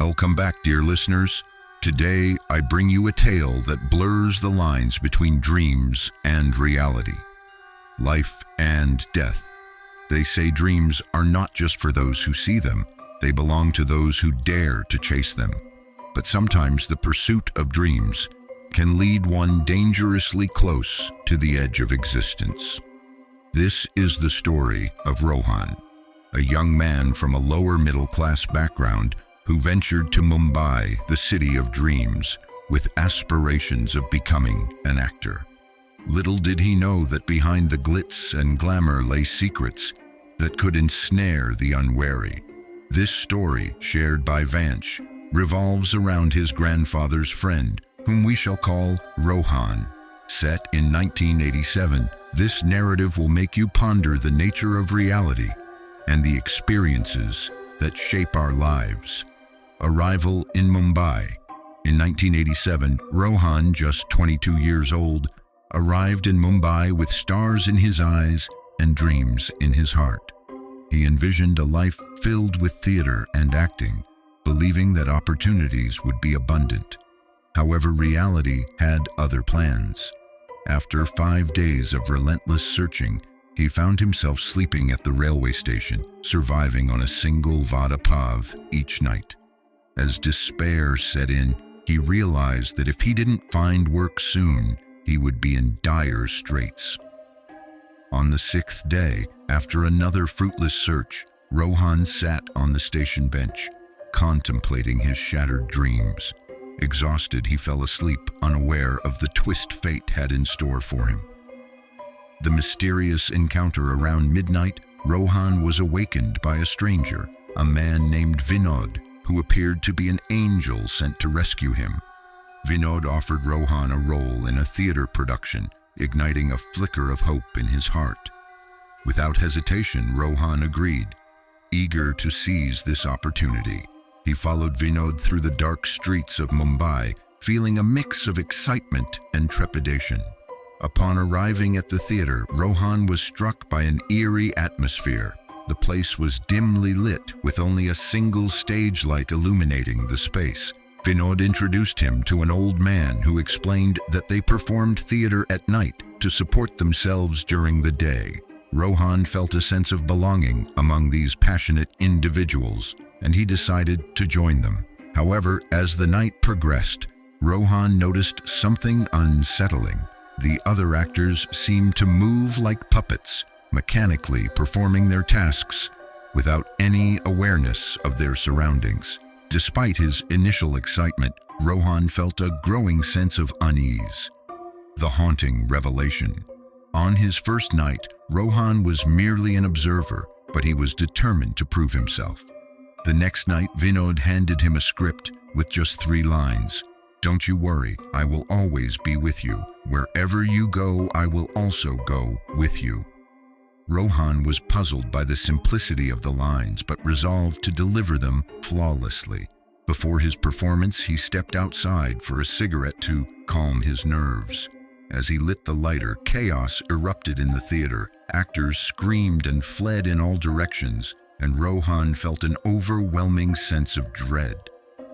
Welcome back, dear listeners. Today, I bring you a tale that blurs the lines between dreams and reality. Life and death. They say dreams are not just for those who see them, they belong to those who dare to chase them. But sometimes the pursuit of dreams can lead one dangerously close to the edge of existence. This is the story of Rohan, a young man from a lower middle-class background who ventured to Mumbai, the city of dreams, with aspirations of becoming an actor. Little did he know that behind the glitz and glamour lay secrets that could ensnare the unwary. This story, shared by Vanch, revolves around his grandfather's friend, whom we shall call Rohan. Set in 1987, this narrative will make you ponder the nature of reality and the experiences that shape our lives. Arrival in Mumbai. In 1987, Rohan, just 22 years old, arrived in Mumbai with stars in his eyes and dreams in his heart. He envisioned a life filled with theater and acting, believing that opportunities would be abundant. However, reality had other plans. After 5 days of relentless searching, he found himself sleeping at the railway station, surviving on a single vada pav each night. As despair set in, he realized that if he didn't find work soon, he would be in dire straits. On the 6th day, after another fruitless search, Rohan sat on the station bench, contemplating his shattered dreams. Exhausted, he fell asleep, unaware of the twist fate had in store for him. The mysterious encounter around midnight, Rohan was awakened by a stranger, a man named Vinod, who appeared to be an angel sent to rescue him. Vinod offered Rohan a role in a theater production, igniting a flicker of hope in his heart. Without hesitation, Rohan agreed, eager to seize this opportunity. He followed Vinod through the dark streets of Mumbai, feeling a mix of excitement and trepidation. Upon arriving at the theater, Rohan was struck by an eerie atmosphere. The place was dimly lit, with only a single stage light illuminating the space. Vinod introduced him to an old man who explained that they performed theater at night to support themselves during the day. Rohan felt a sense of belonging among these passionate individuals, and he decided to join them. However, as the night progressed, Rohan noticed something unsettling. The other actors seemed to move like puppets, mechanically performing their tasks without any awareness of their surroundings. Despite his initial excitement, Rohan felt a growing sense of unease. The haunting revelation. On his first night, Rohan was merely an observer, but he was determined to prove himself. The next night, Vinod handed him a script with just 3 lines. "Don't you worry, I will always be with you. Wherever you go, I will also go with you." Rohan was puzzled by the simplicity of the lines, but resolved to deliver them flawlessly. Before his performance, he stepped outside for a cigarette to calm his nerves. As he lit the lighter, chaos erupted in the theater. Actors screamed and fled in all directions, and Rohan felt an overwhelming sense of dread.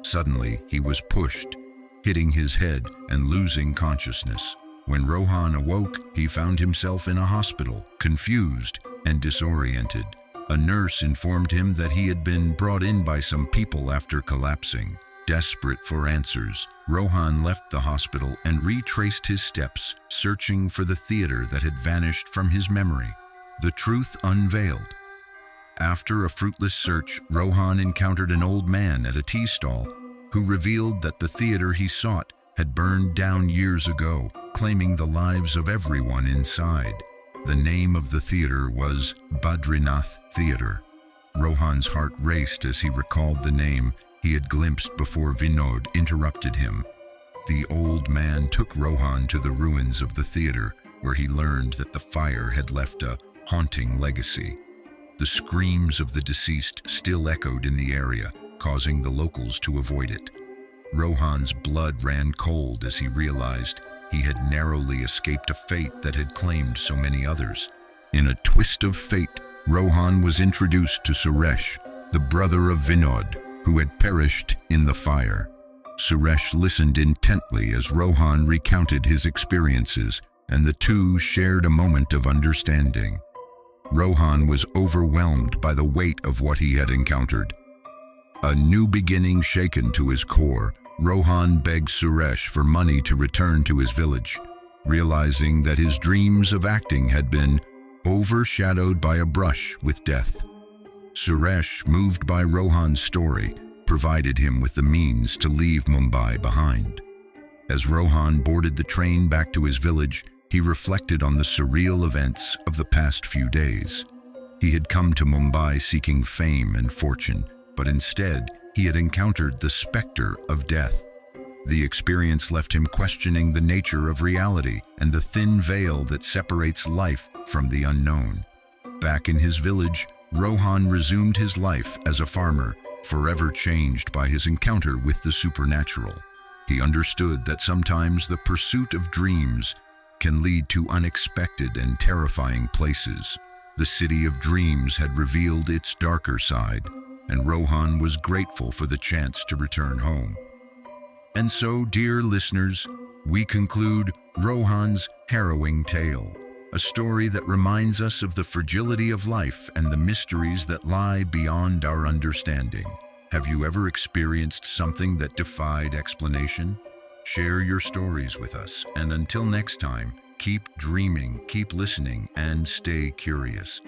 Suddenly, he was pushed, hitting his head and losing consciousness. When Rohan awoke, he found himself in a hospital, confused and disoriented. A nurse informed him that he had been brought in by some people after collapsing. Desperate for answers, Rohan left the hospital and retraced his steps, searching for the theater that had vanished from his memory. The truth unveiled. After a fruitless search, Rohan encountered an old man at a tea stall who revealed that the theater he sought had burned down years ago, claiming the lives of everyone inside. The name of the theater was Badrinath Theater. Rohan's heart raced as he recalled the name he had glimpsed before Vinod interrupted him. The old man took Rohan to the ruins of the theater, where he learned that the fire had left a haunting legacy. The screams of the deceased still echoed in the area, causing the locals to avoid it. Rohan's blood ran cold as he realized he had narrowly escaped a fate that had claimed so many others. In a twist of fate, Rohan was introduced to Suresh, the brother of Vinod, who had perished in the fire. Suresh listened intently as Rohan recounted his experiences, and the two shared a moment of understanding. Rohan was overwhelmed by the weight of what he had encountered. A new beginning shaken to his core, Rohan begged Suresh for money to return to his village, realizing that his dreams of acting had been overshadowed by a brush with death. Suresh, moved by Rohan's story, provided him with the means to leave Mumbai behind. As Rohan boarded the train back to his village, he reflected on the surreal events of the past few days. He had come to Mumbai seeking fame and fortune, but instead, he had encountered the specter of death. The experience left him questioning the nature of reality and the thin veil that separates life from the unknown. Back in his village, Rohan resumed his life as a farmer, forever changed by his encounter with the supernatural. He understood that sometimes the pursuit of dreams can lead to unexpected and terrifying places. The city of dreams had revealed its darker side, and Rohan was grateful for the chance to return home. And so, dear listeners, we conclude Rohan's harrowing tale, a story that reminds us of the fragility of life and the mysteries that lie beyond our understanding. Have you ever experienced something that defied explanation? Share your stories with us, and until next time, keep dreaming, keep listening, and stay curious.